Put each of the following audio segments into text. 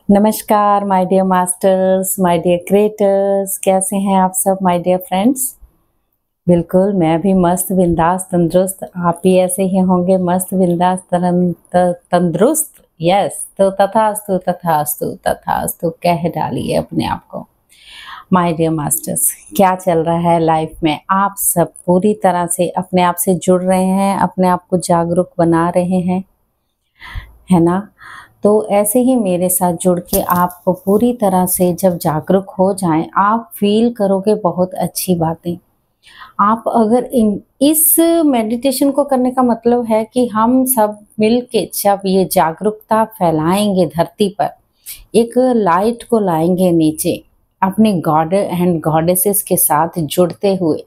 नमस्कार my dear masters, my dear creators, कैसे हैं आप सब माय डियर फ्रेंड्स। बिल्कुल मैं भी मस्त बिंदास तंदुरुस्त, आप भी ऐसे ही होंगे मस्त बिंदास तंदुरुस्त। यस, तो तथास्तु तथास्तु तथास्तु कह डालिए अपने आप को। माय डियर मास्टर्स, क्या चल रहा है लाइफ में? आप सब पूरी तरह से अपने आप से जुड़ रहे हैं, अपने आप को जागरूक बना रहे हैं, है ना। तो ऐसे ही मेरे साथ जुड़ के आप पूरी तरह से जब जागरूक हो जाएं, आप फील करोगे बहुत अच्छी बातें। आप अगर इस मेडिटेशन को करने का मतलब है कि हम सब मिल के जब ये जागरूकता फैलाएंगे धरती पर, एक लाइट को लाएंगे नीचे अपने गॉड एंड गॉडेसेस के साथ जुड़ते हुए।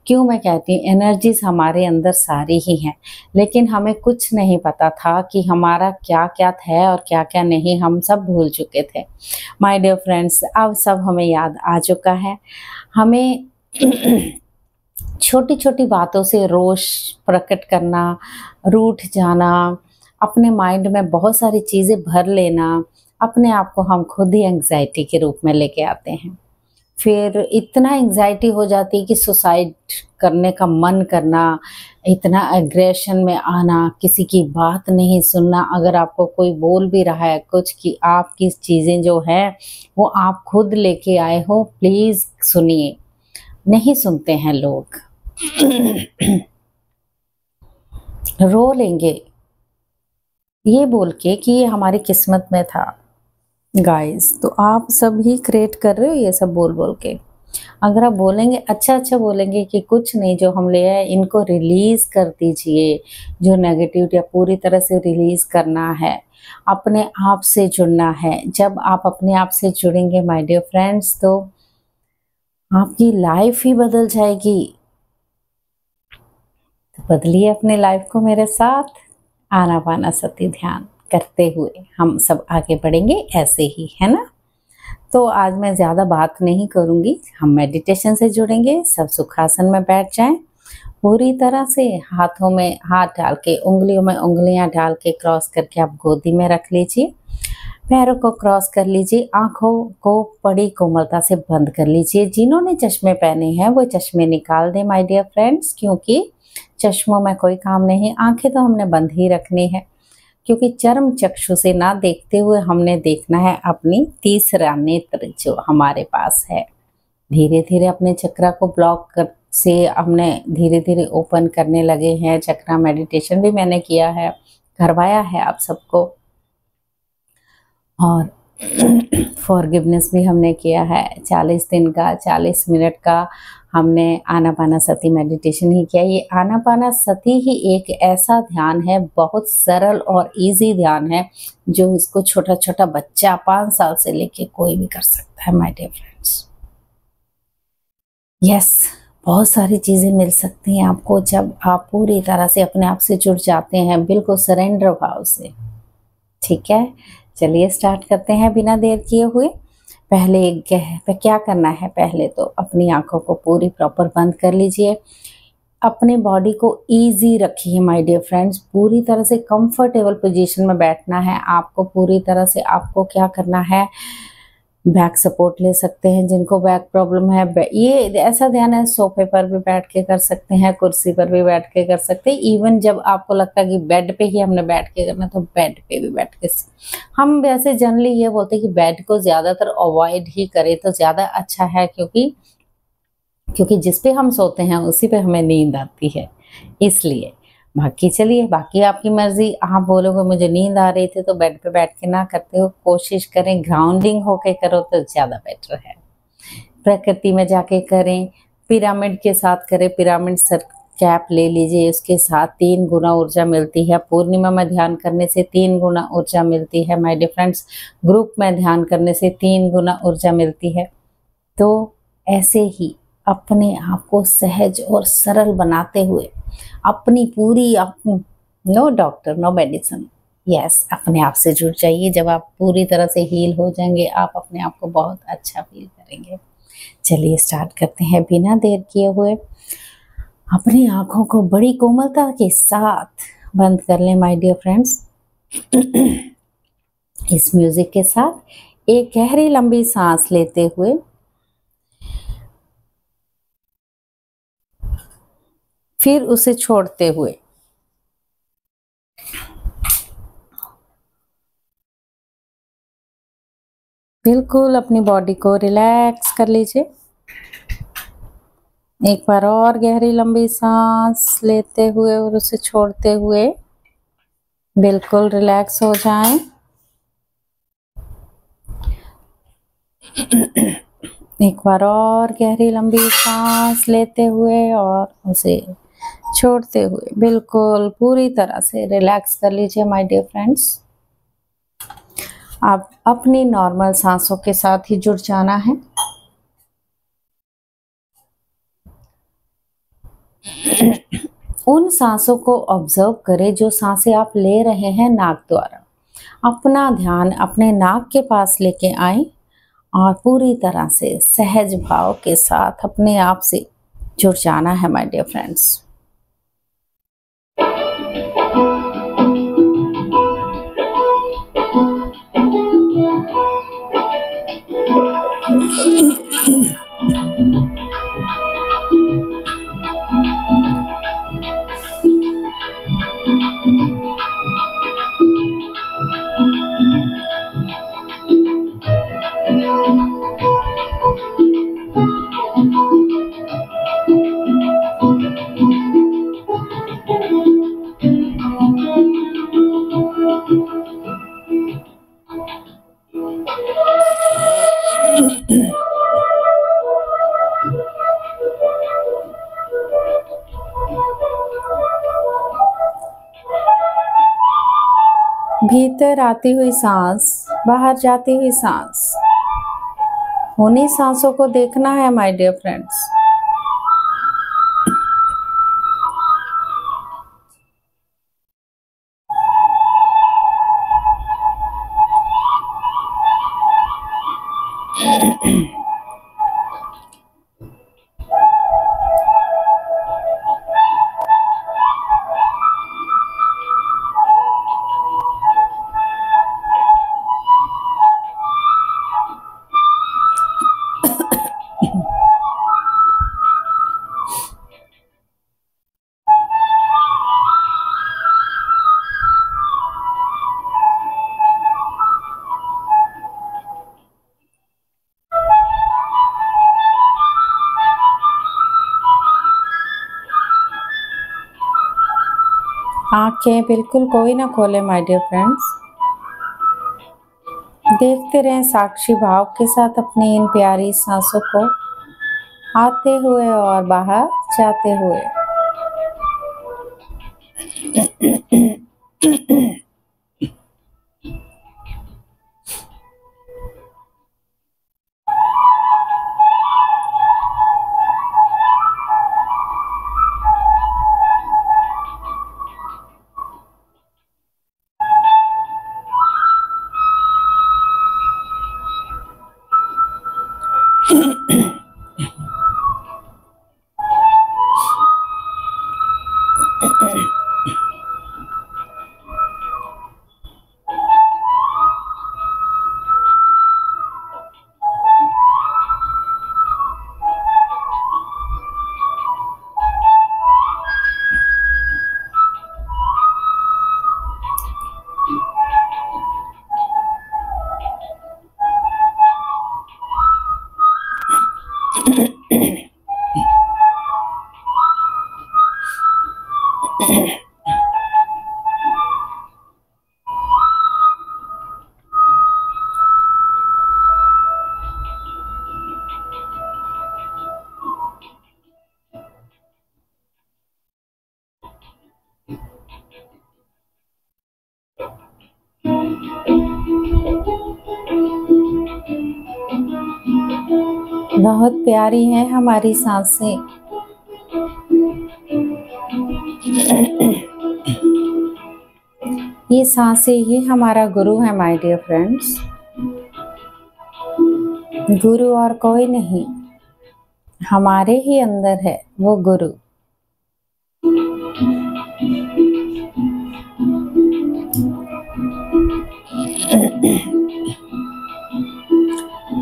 क्यों मैं कहती हूँ एनर्जीज हमारे अंदर सारी ही हैं, लेकिन हमें कुछ नहीं पता था कि हमारा क्या क्या है और क्या क्या नहीं, हम सब भूल चुके थे। माय डियर फ्रेंड्स, अब सब हमें याद आ चुका है। हमें छोटी छोटी बातों से रोष प्रकट करना, रूठ जाना, अपने माइंड में बहुत सारी चीज़ें भर लेना, अपने आप को हम खुद ही एंग्जाइटी के रूप में लेके आते हैं। फिर इतना एंग्जाइटी हो जाती है कि सुसाइड करने का मन करना, इतना एग्रेशन में आना, किसी की बात नहीं सुनना। अगर आपको कोई बोल भी रहा है कुछ कि आपकी चीज़ें जो है वो आप खुद लेके आए हो, प्लीज़ सुनिए। नहीं सुनते हैं लोग। रो लेंगे ये बोल के कि ये हमारी किस्मत में था। गाइस, तो आप सब ही क्रिएट कर रहे हो ये सब बोल बोल के। अगर आप बोलेंगे अच्छा अच्छा बोलेंगे कि कुछ नहीं, जो हम ले आए इनको रिलीज कर दीजिए, जो नेगेटिविटी पूरी तरह से रिलीज करना है, अपने आप से जुड़ना है। जब आप अपने आप से जुड़ेंगे माय डियर फ्रेंड्स, तो आपकी लाइफ ही बदल जाएगी। तो बदलिए अपने लाइफ को मेरे साथ। आनापानसती ध्यान करते हुए हम सब आगे बढ़ेंगे ऐसे ही, है ना। तो आज मैं ज़्यादा बात नहीं करूँगी, हम मेडिटेशन से जुड़ेंगे। सब सुखासन में बैठ जाएं, पूरी तरह से हाथों में हाथ डाल के, उंगलियों में उंगलियां डाल के क्रॉस करके आप गोदी में रख लीजिए। पैरों को क्रॉस कर लीजिए, आंखों को बड़ी कोमलता से बंद कर लीजिए। जिन्होंने चश्मे पहने हैं वो चश्मे निकाल दें माय डियर फ्रेंड्स, क्योंकि चश्मों में कोई काम नहीं। आंखें तो हमने बंद ही रखनी है, क्योंकि चर्म चक्षु से ना देखते हुए हमने देखना है अपनी तीसरा नेत्र जो हमारे पास है। धीरे धीरे अपने चक्रा को ब्लॉक कर से हमने धीरे धीरे ओपन करने लगे हैं। चक्रा मेडिटेशन भी मैंने किया है, करवाया है आप सबको, और फॉरगिवनेस भी हमने किया है। 40 दिन का 40 मिनट का हमने आनापानसती मेडिटेशन ही किया। ये आनापानसती ही एक ऐसा ध्यान है, बहुत सरल और इजी ध्यान है, जो इसको छोटा छोटा बच्चा 5 साल से लेके कोई भी कर सकता है माय डियर फ्रेंड्स। यस, बहुत सारी चीज़ें मिल सकती हैं आपको जब आप पूरी तरह से अपने आप से जुड़ जाते हैं, बिल्कुल सरेंडर भाव से। ठीक है, चलिए स्टार्ट करते हैं बिना देर किए हुए। पहले क्या करना है, पहले तो अपनी आंखों को पूरी प्रॉपर बंद कर लीजिए। अपने बॉडी को इजी रखिए माय डियर फ्रेंड्स, पूरी तरह से कंफर्टेबल पोजीशन में बैठना है आपको। पूरी तरह से आपको क्या करना है, बैक सपोर्ट ले सकते हैं जिनको बैक प्रॉब्लम है। ये ऐसा ध्यान है, सोफे पर भी बैठ के कर सकते हैं, कुर्सी पर भी बैठ के कर सकते हैं। इवन जब आपको लगता है कि बेड पे ही हमने बैठ के करना, तो बेड पे भी बैठ के। हम वैसे जनरली ये बोलते हैं कि बेड को ज़्यादातर अवॉइड ही करें तो ज़्यादा अच्छा है, क्योंकि जिस पे हम सोते हैं उसी पे हमें नींद आती है, इसलिए। बाकी चलिए, बाकी आपकी मर्जी। आप बोलोगे मुझे नींद आ रही थी तो बेड पे बैठ के ना करते हो, कोशिश करें ग्राउंडिंग होके करो तो ज़्यादा बेटर है। प्रकृति में जाके करें, पिरामिड के साथ करें। पिरामिड सर कैप ले लीजिए, उसके साथ 3 गुना ऊर्जा मिलती है। पूर्णिमा में ध्यान करने से 3 गुना ऊर्जा मिलती है माय डियर फ्रेंड्स। ग्रुप में ध्यान करने से 3 गुना ऊर्जा मिलती है। तो ऐसे ही अपने आप को सहज और सरल बनाते हुए अपनी पूरी no doctor no medicine, yes, अपने आप से जुड़ जाइए। जब आप पूरी तरह से हील हो जाएंगे, आप अपने आप को बहुत अच्छा फील करेंगे। चलिए स्टार्ट करते हैं बिना देर किए हुए। अपनी आंखों को बड़ी कोमलता के साथ बंद कर लें माय डियर फ्रेंड्स। इस म्यूजिक के साथ एक गहरी लंबी सांस लेते हुए फिर उसे छोड़ते हुए बिल्कुल अपनी बॉडी को रिलैक्स कर लीजिए। एक बार और गहरी लंबी सांस लेते हुए और उसे छोड़ते हुए बिल्कुल रिलैक्स हो जाएं। एक बार और गहरी लंबी सांस लेते हुए और उसे छोड़ते हुए बिल्कुल पूरी तरह से रिलैक्स कर लीजिए माय डियर फ्रेंड्स। आप अपनी नॉर्मल सांसों के साथ ही जुड़ जाना है। उन सांसों को ऑब्जर्व करें जो सांसें आप ले रहे हैं नाक द्वारा। अपना ध्यान अपने नाक के पास लेके आए और पूरी तरह से सहज भाव के साथ अपने आप से जुड़ जाना है माय डियर फ्रेंड्स। भीतर आती हुई सांस, बाहर जाती हुई सांस, उन्हीं सांसों को देखना है माय डियर फ्रेंड्स। आंखें बिल्कुल कोई ना खोले माय डियर फ्रेंड्स। देखते रहें साक्षी भाव के साथ अपनी इन प्यारी सांसों को आते हुए और बाहर जाते हुए। बहुत प्यारी हैं हमारी सांसें। ये सांसें ही हमारा गुरु है माय डियर फ्रेंड्स। गुरु और कोई नहीं, हमारे ही अंदर है वो गुरु।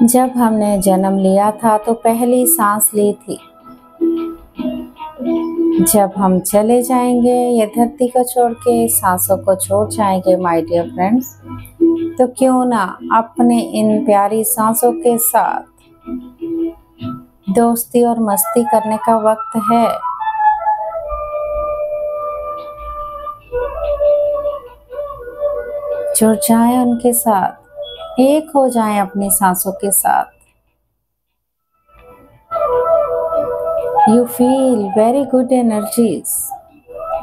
जब हमने जन्म लिया था तो पहली सांस ली थी। जब हम चले जाएंगे ये धरती को छोड़ के, सांसों को छोड़ जाएंगे माय डियर फ्रेंड्स, तो क्यों ना अपने इन प्यारी सांसों के साथ दोस्ती और मस्ती करने का वक्त है। जुड़ जाएं उनके साथ, एक हो जाएं अपनी सांसों के साथ। You feel very good energies.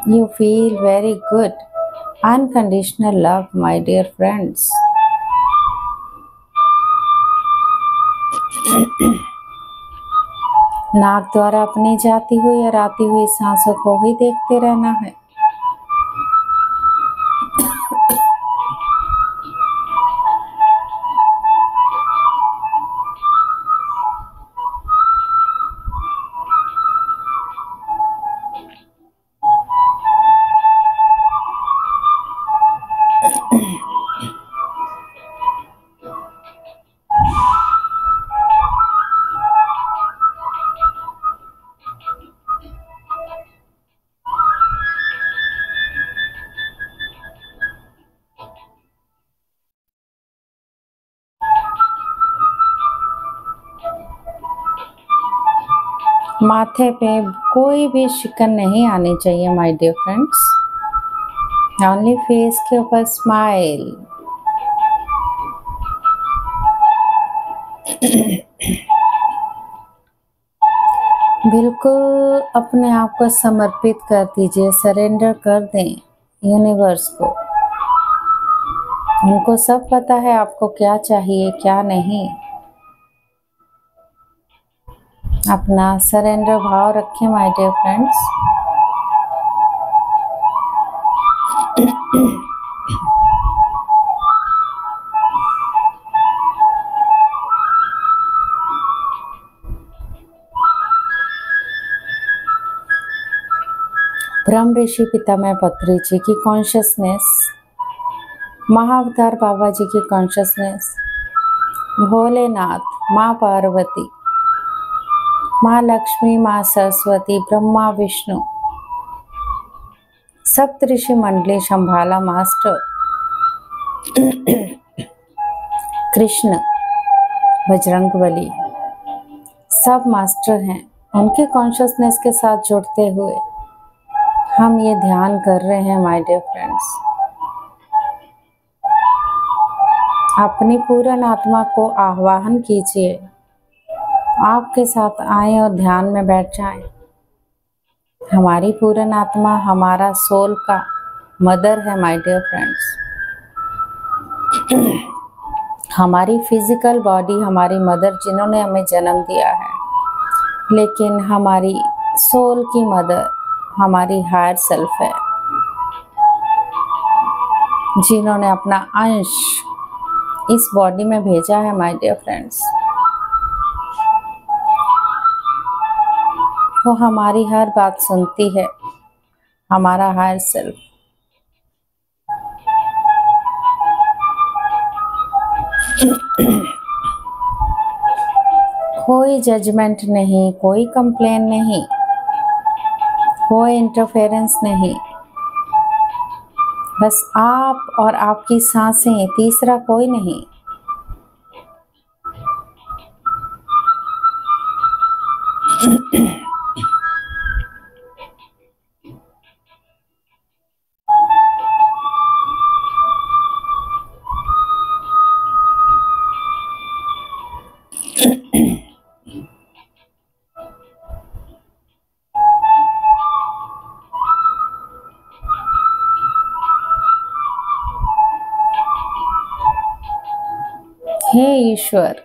You feel very good unconditional love, my dear friends. नाक द्वारा अपनी जाती हुई और आती हुई सांसों को ही देखते रहना है। माथे पे कोई भी शिकन नहीं आनी चाहिए my dear friends. Only face के ऊपर स्माइल। बिल्कुल अपने आप को समर्पित कर दीजिए, सरेंडर कर दें यूनिवर्स को। उनको सब पता है आपको क्या चाहिए क्या नहीं। अपना सरेंडर भाव रखें माय डियर फ्रेंड्स। ब्रह्म ऋषि पितामह पत्री जी की कॉन्शियसनेस, महाअवतार बाबा जी की कॉन्शियसनेस, भोलेनाथ, माँ पार्वती, माँ लक्ष्मी, माँ सरस्वती, ब्रह्मा विष्णु, सप्तऋषि मंडली, शंभाला मास्टर, कृष्ण, बजरंगबली, सब मास्टर हैं। उनके कॉन्शियसनेस के साथ जुड़ते हुए हम ये ध्यान कर रहे हैं माय डियर फ्रेंड्स। अपनी पूर्ण आत्मा को आह्वान कीजिए, आपके साथ आए और ध्यान में बैठ जाएं। हमारी पूर्ण आत्मा हमारा सोल का मदर है माय डियर फ्रेंड्स। हमारी फिजिकल बॉडी हमारी मदर जिन्होंने हमें जन्म दिया है, लेकिन हमारी सोल की मदर हमारी हायर सेल्फ है, जिन्होंने अपना अंश इस बॉडी में भेजा है माय डियर फ्रेंड्स। वो हमारी हर बात सुनती है, हमारा हायर सेल्फ। कोई जजमेंट नहीं, कोई कंप्लेन नहीं, कोई इंटरफेरेंस नहीं, बस आप और आपकी सांसें, तीसरा कोई नहीं। हे ईश्वर,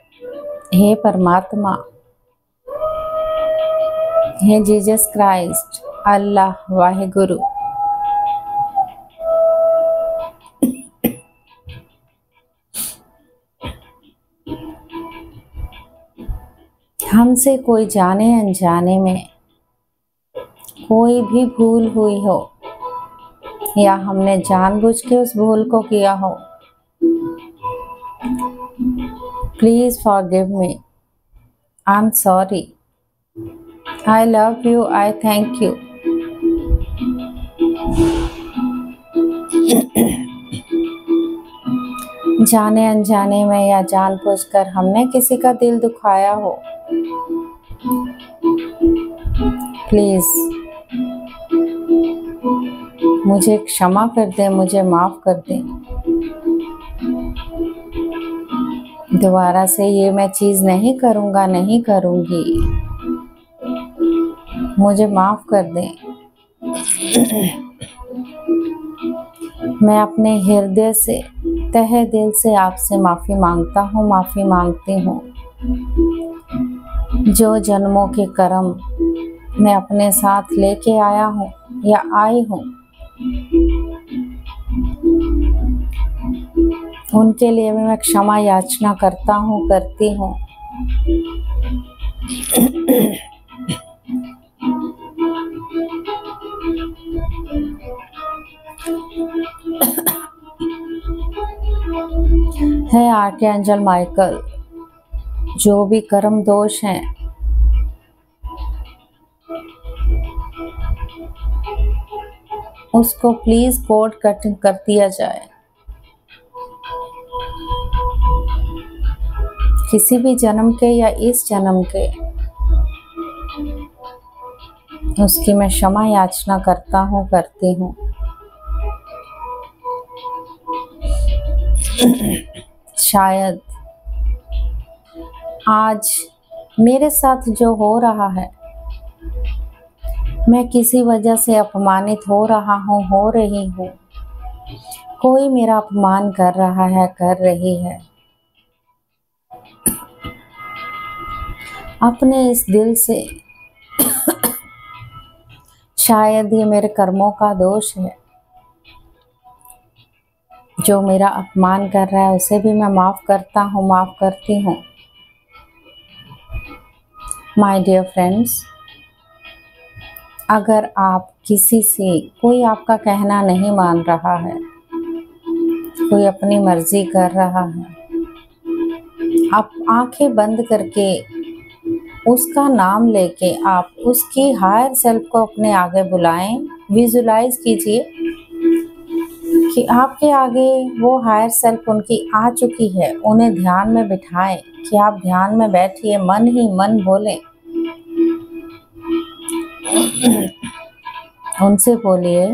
हे परमात्मा, हे जीसस क्राइस्ट, अल्लाह वाहिगुरु, हमसे कोई जाने अनजाने में कोई भी भूल हुई हो या हमने जानबूझ के उस भूल को किया हो, Please forgive me. I'm sorry. I love you. I thank you. जाने अनजाने में या जानबूझकर हमने किसी का दिल दुखाया हो, प्लीज मुझे क्षमा कर दे, मुझे माफ कर दे। दोबारा से ये मैं चीज नहीं करूँगा, नहीं करूँगी। मुझे माफ कर दे। मैं अपने हृदय से, तहे दिल से आपसे माफ़ी मांगता हूँ, माफ़ी मांगती हूँ। जो जन्मों के कर्म मैं अपने साथ लेके आया हूँ या आई हूँ, उनके लिए मैं क्षमा याचना करता हूँ, करती हूँ। है आर्कएंजल माइकल, जो भी कर्म दोष हैं उसको प्लीज कोड कटिंग कर दिया जाए। किसी भी जन्म के या इस जन्म के, उसकी मैं क्षमा याचना करता हूँ, करती हूँ। शायद आज मेरे साथ जो हो रहा है, मैं किसी वजह से अपमानित हो रहा हूँ, हो रही हूँ। कोई मेरा अपमान कर रहा है, कर रही है। अपने इस दिल से शायद ये मेरे कर्मों का दोष है। जो मेरा अपमान कर रहा है उसे भी मैं माफ़ करता हूँ, माफ़ करती हूँ। माय डियर फ्रेंड्स, अगर आप किसी से, कोई आपका कहना नहीं मान रहा है, कोई अपनी मर्जी कर रहा है, आप आंखें बंद करके उसका नाम लेके आप उसकी हायर सेल्फ को अपने आगे बुलाएं। विजुलाइज कीजिए कि आपके आगे वो हायर सेल्फ उनकी आ चुकी है। उन्हें ध्यान में बिठाएं कि आप ध्यान में बैठिए, मन ही मन बोलें। उनसे बोलिए,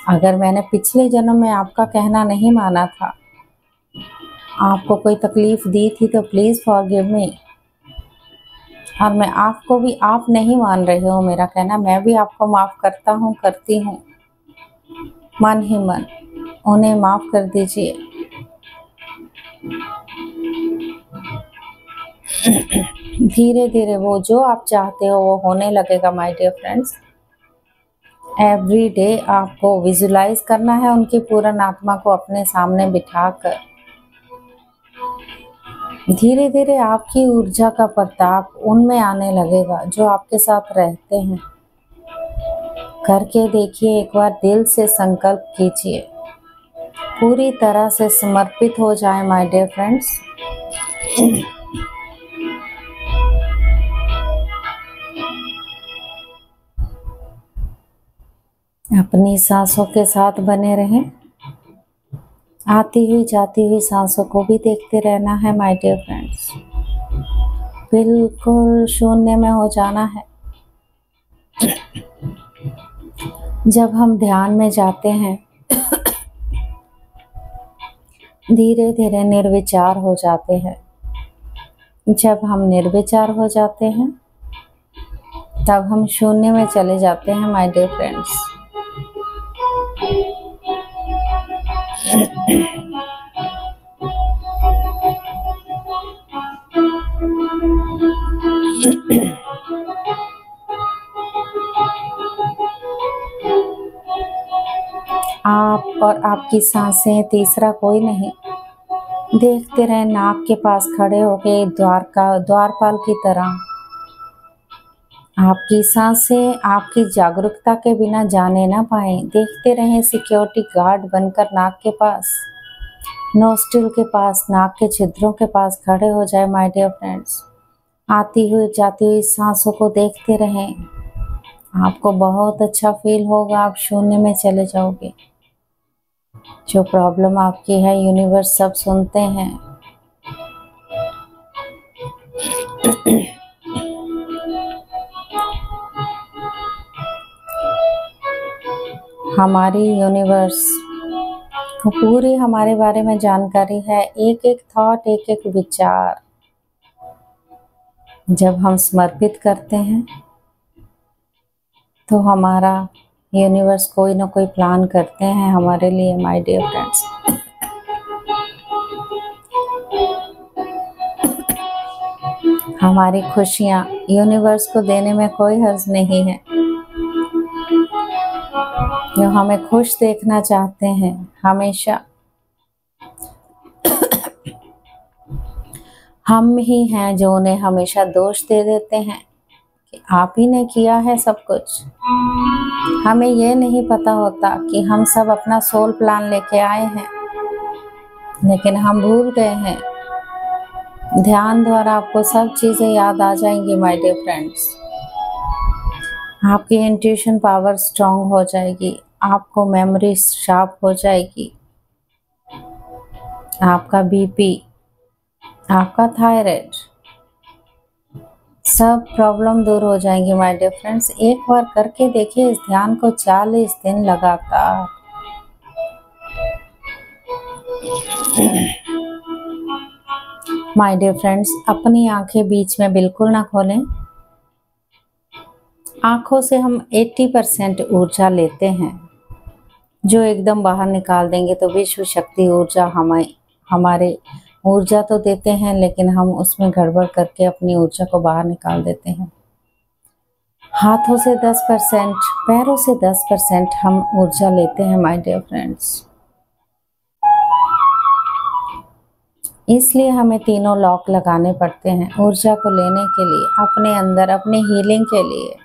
अगर मैंने पिछले जन्म में आपका कहना नहीं माना था, आपको कोई तकलीफ दी थी, तो प्लीज़ फॉरगिव मी। और मैं आपको भी, आप नहीं मान रहे हो मेरा कहना, मैं भी आपको माफ़ करता हूँ, करती हूँ। मन ही मन उन्हें माफ़ कर दीजिए। धीरे धीरे वो जो आप चाहते हो वो होने लगेगा। My dear friends, every day आपको विजुलाइज करना है उनकी पूर्ण आत्मा को अपने सामने बिठाकर। धीरे धीरे आपकी ऊर्जा का प्रताप उनमें आने लगेगा जो आपके साथ रहते हैं। करके देखिए, एक बार दिल से संकल्प कीजिए, पूरी तरह से समर्पित हो जाए। माय डियर फ्रेंड्स, अपनी सांसों के साथ बने रहें। आती हुई जाती हुई सांसों को भी देखते रहना है। माय डियर फ्रेंड्स, बिल्कुल शून्य में हो जाना है। जब हम ध्यान में जाते हैं, धीरे धीरे निर्विचार हो जाते हैं। जब हम निर्विचार हो जाते हैं, तब हम शून्य में चले जाते हैं। माय डियर फ्रेंड्स, आप और आपकी सांसें, तीसरा कोई नहीं। देखते रहें, नाक के पास खड़े होके द्वारपाल की तरह। आपकी सांसें आपकी जागरूकता के बिना जाने ना पाए। देखते रहें, सिक्योरिटी गार्ड बनकर नाक के पास। नोस्ट्रिल के पास, नाक के छिद्रों के पास खड़े हो जाए माय डियर फ्रेंड्स। आती हुई जाती हुई सांसों को देखते रहें। आपको बहुत अच्छा फील होगा, आप शून्य में चले जाओगे। जो प्रॉब्लम आपकी है यूनिवर्स सब सुनते हैं। हमारी यूनिवर्स को पूरी हमारे बारे में जानकारी है, एक एक थॉट, एक एक विचार। जब हम समर्पित करते हैं तो हमारा यूनिवर्स कोई ना कोई प्लान करते हैं हमारे लिए माय डियर फ्रेंड्स। हमारी खुशियाँ यूनिवर्स को देने में कोई हर्ज नहीं है। जो हमें खुश देखना चाहते हैं, हमेशा हम ही हैं जो उन्हें हमेशा दोष दे देते हैं कि आप ही ने किया है सब कुछ। हमें ये नहीं पता होता कि हम सब अपना सोल प्लान लेके आए हैं, लेकिन हम भूल गए हैं। ध्यान द्वारा आपको सब चीज़ें याद आ जाएंगी माय डियर फ्रेंड्स। आपकी इंट्यूशन पावर स्ट्रांग हो जाएगी, आपको मेमोरी शार्प हो जाएगी, आपका बीपी, आपका थायराइड, सब प्रॉब्लम दूर हो जाएंगी माय डियर फ्रेंड्स। एक बार करके देखिए इस ध्यान को 40 दिन लगातार। माय डियर फ्रेंड्स, अपनी आंखें बीच में बिल्कुल ना खोलें। आंखों से हम 80% ऊर्जा लेते हैं, जो एकदम बाहर निकाल देंगे तो विश्व शक्ति ऊर्जा हमारे ऊर्जा तो देते हैं, लेकिन हम उसमें गड़बड़ करके अपनी ऊर्जा को बाहर निकाल देते हैं। हाथों से 10%, पैरों से 10% हम ऊर्जा लेते हैं माय डियर फ्रेंड्स। इसलिए हमें तीनों लॉक लगाने पड़ते हैं ऊर्जा को लेने के लिए, अपने अंदर, अपने हीलिंग के लिए।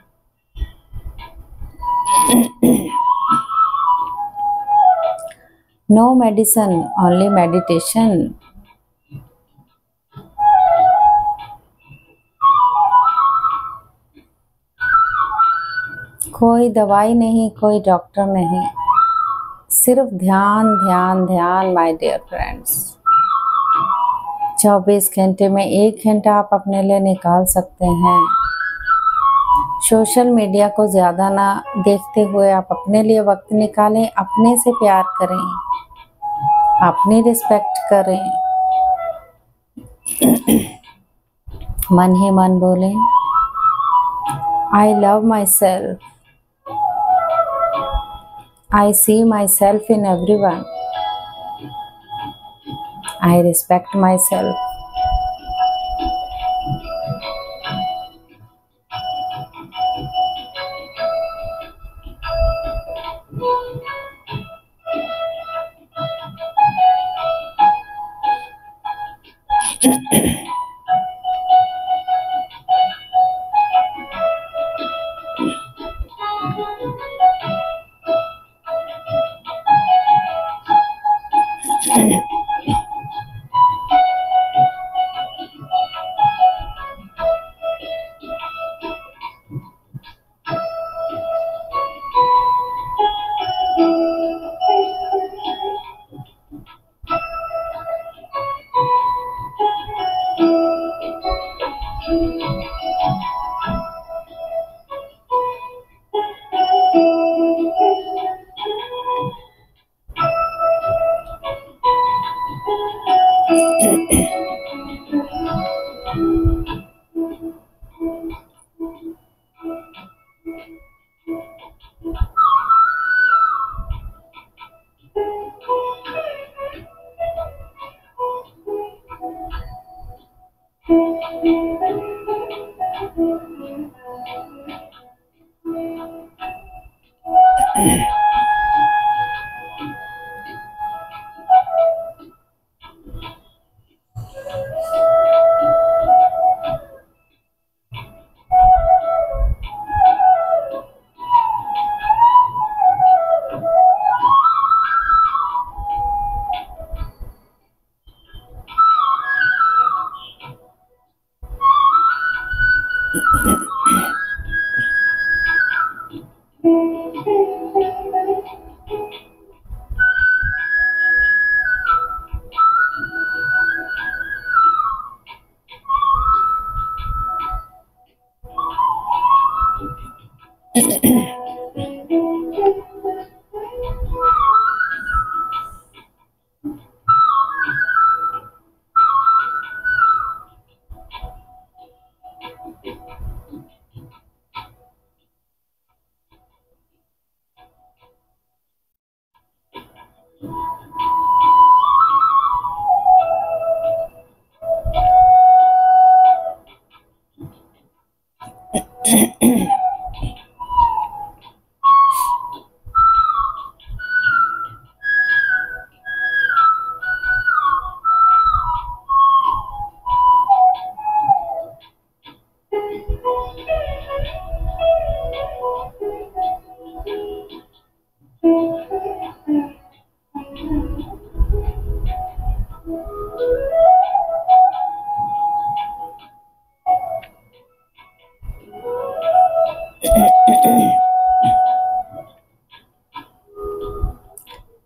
No medicine, only meditation. कोई दवाई नहीं, कोई डॉक्टर नहीं, सिर्फ ध्यान ध्यान ध्यान माय डियर फ्रेंड्स। 24 घंटे में 1 घंटा आप अपने लिए निकाल सकते हैं। सोशल मीडिया को ज़्यादा ना देखते हुए आप अपने लिए वक्त निकालें, अपने से प्यार करें, अपनी रिस्पेक्ट करें। मन ही मन बोलें, I love myself, I see myself in everyone, I respect myself।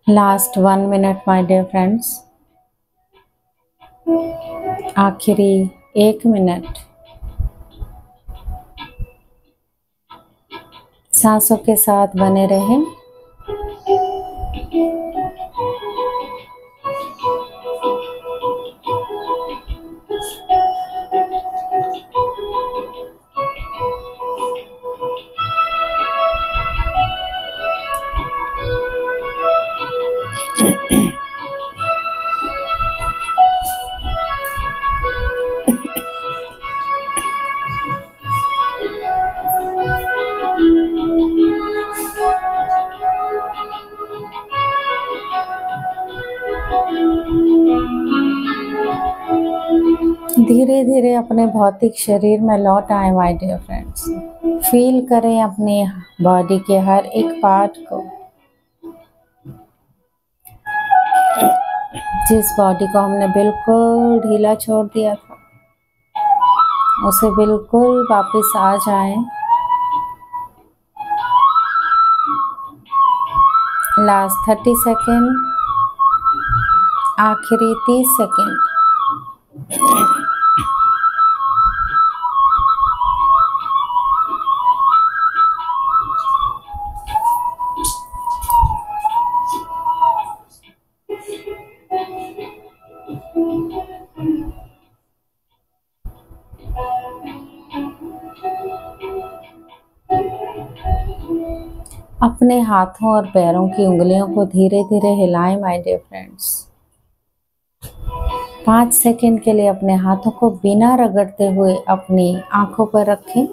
Last 1 minute my dear friends, आखिरी 1 मिनट। सांसों के साथ बने रहें। धीरे धीरे अपने भौतिक शरीर में लौट आए माय डियर फ्रेंड्स। फील करें अपने बॉडी के हर एक पार्ट को। जिस बॉडी को हमने बिल्कुल ढीला छोड़ दिया था, उसे बिल्कुल वापस आ जाए। लास्ट 30 सेकेंड, आखिरी 30 सेकेंड। अपने हाथों और पैरों की उंगलियों को धीरे धीरे हिलाएं माय डियर फ्रेंड्स। 5 सेकेंड के लिए अपने हाथों को बिना रगड़ते हुए अपनी आंखों पर रखें।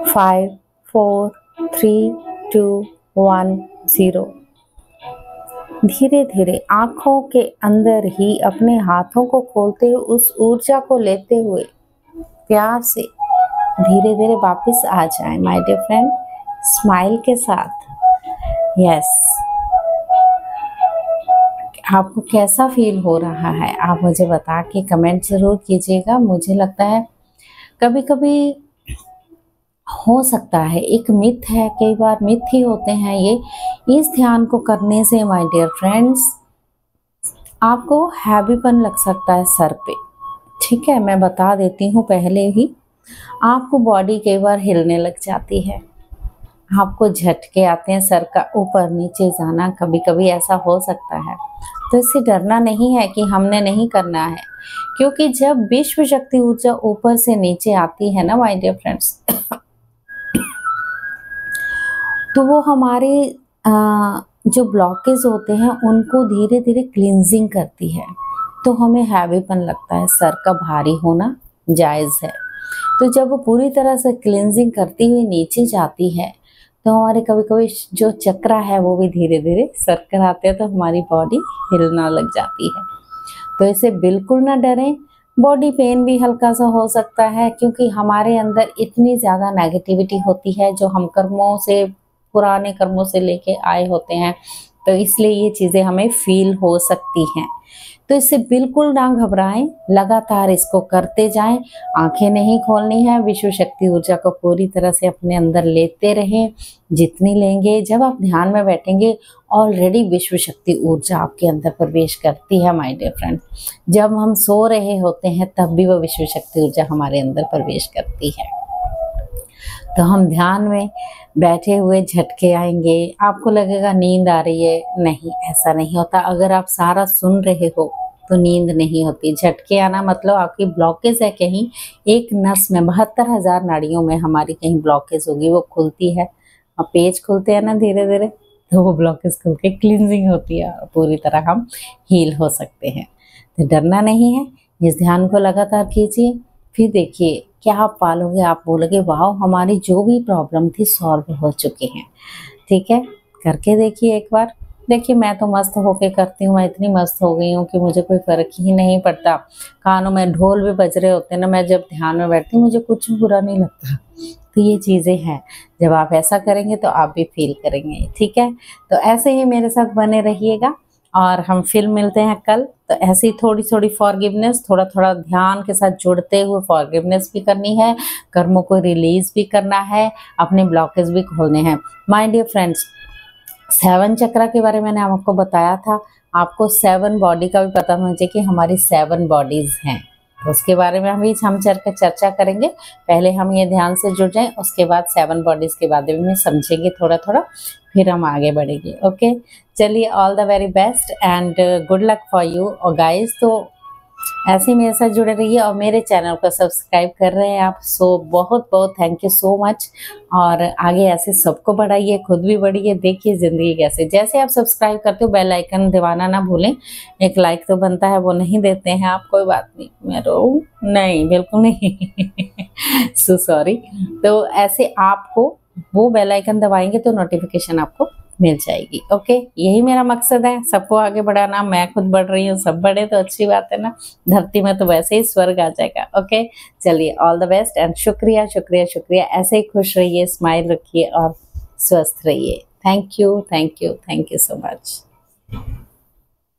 5 4 3 2 1 0। धीरे धीरे आंखों के अंदर ही अपने हाथों को खोलते हुए उस ऊर्जा को लेते हुए प्यार से धीरे धीरे वापस आ जाए माय डियर फ्रेंड, स्माइल के साथ। यस, आपको कैसा फील हो रहा है आप मुझे बता के कमेंट जरूर कीजिएगा। मुझे लगता है कभी कभी हो सकता है एक मिथ है, कई बार मिथ ही होते हैं ये। इस ध्यान को करने से माय डियर फ्रेंड्स आपको हैवीपन लग सकता है सर पे। ठीक है, मैं बता देती हूँ पहले ही। आपको बॉडी कई बार हिलने लग जाती है, आपको झटके आते हैं, सर का ऊपर नीचे जाना, कभी कभी ऐसा हो सकता है। तो इससे डरना नहीं है कि हमने नहीं करना है, क्योंकि जब विश्व शक्ति ऊर्जा ऊपर से नीचे आती है ना माय डियर फ्रेंड्स, तो वो हमारे जो ब्लॉकेज होते हैं उनको धीरे धीरे क्लींजिंग करती है। तो हमें हैवीपन लगता है, सर का भारी होना जायज़ है। तो जब वो पूरी तरह से क्लींजिंग करती हुई नीचे जाती है तो हमारे कभी कभी जो चक्रा है वो भी धीरे धीरे सर्कल आते हैं, तो हमारी बॉडी हिलना लग जाती है। तो इसे बिल्कुल ना डरें। बॉडी पेन भी हल्का सा हो सकता है, क्योंकि हमारे अंदर इतनी ज़्यादा नेगेटिविटी होती है जो हम कर्मों से, पुराने कर्मों से लेके आए होते हैं, तो इसलिए ये चीज़ें हमें फील हो सकती हैं। तो इससे बिल्कुल ना घबराएं, लगातार इसको करते जाएं। आंखें नहीं खोलनी है, विश्व शक्ति ऊर्जा को पूरी तरह से अपने अंदर लेते रहें। जितनी लेंगे, जब आप ध्यान में बैठेंगे ऑलरेडी विश्व शक्ति ऊर्जा आपके अंदर प्रवेश करती है माय डियर फ्रेंड। जब हम सो रहे होते हैं तब भी वो विश्व शक्ति ऊर्जा हमारे अंदर प्रवेश करती है। तो हम ध्यान में बैठे हुए झटके आएंगे, आपको लगेगा नींद आ रही है, नहीं, ऐसा नहीं होता। अगर आप सारा सुन रहे हो तो नींद नहीं होती। झटके आना मतलब आपकी ब्लॉकेज है कहीं एक नस में, 72,000 नाड़ियों में हमारी कहीं ब्लॉकेज होगी, वो खुलती है। अब पेज खुलते हैं ना धीरे धीरे, तो वो ब्लॉकेज खुल के क्लींजिंग होती है, पूरी तरह हम हील हो सकते हैं। तो डरना नहीं है, इस ध्यान को लगातार कीजिए। फिर देखिए क्या आप पालोगे, आप बोलोगे वाह हमारी जो भी प्रॉब्लम थी सॉल्व हो चुके हैं। ठीक है, करके देखिए एक बार। देखिए मैं तो मस्त होके करती हूँ, मैं इतनी मस्त हो गई हूँ कि मुझे कोई फर्क ही नहीं पड़ता। कानों में ढोल भी बज रहे होते हैं ना, मैं जब ध्यान में बैठती हूँ मुझे कुछ बुरा नहीं लगता। तो ये चीज़ें हैं, जब आप ऐसा करेंगे तो आप भी फील करेंगे। ठीक है, तो ऐसे ही मेरे साथ बने रहिएगा और हम फिर मिलते हैं कल। तो ऐसे ही थोड़ी थोड़ी फॉरगिवनेस, थोड़ा थोड़ा ध्यान के साथ जुड़ते हुए फॉरगिवनेस भी करनी है, कर्मों को रिलीज भी करना है, अपने ब्लॉकेज भी खोलने हैं। माय डियर फ्रेंड्स, 7 चक्रा के बारे में मैंने आपको बताया था। आपको 7 बॉडी का भी पता होना चाहिए कि हमारी 7 बॉडीज हैं। तो उसके बारे में हम चर्चा करेंगे। पहले हम ये ध्यान से जुड़ जाएं, उसके बाद 7 बॉडीज के बारे में समझेंगे थोड़ा थोड़ा, फिर हम आगे बढ़ेंगे। ओके, चलिए, all the very best and good luck for you और गाइस। तो ऐसे ही मेरे साथ जुड़े रहिए और मेरे चैनल को सब्सक्राइब कर रहे हैं आप, सो बहुत बहुत थैंक यू सो मच। और आगे ऐसे सबको बढ़ाइए, खुद भी बढ़िए, देखिए ज़िंदगी कैसे। जैसे आप सब्सक्राइब करते हो बेल आइकन दबाना ना भूलें। एक लाइक तो बनता है, वो नहीं देते हैं आप, कोई बात नहीं, मैं रो नहीं, बिल्कुल नहीं सो सॉरी। तो ऐसे आपको वो बेल आइकन दबाएंगे तो नोटिफिकेशन आपको मिल जाएगी। ओके, यही मेरा मकसद है, सबको आगे बढ़ाना। मैं खुद बढ़ रही हूँ, सब बढ़े तो अच्छी बात है ना। धरती में तो वैसे ही स्वर्ग आ जाएगा। ओके, चलिए, ऑल द बेस्ट एंड शुक्रिया शुक्रिया शुक्रिया। ऐसे ही खुश रहिए, स्माइल रखिए और स्वस्थ रहिए। Thank you thank you thank you so much.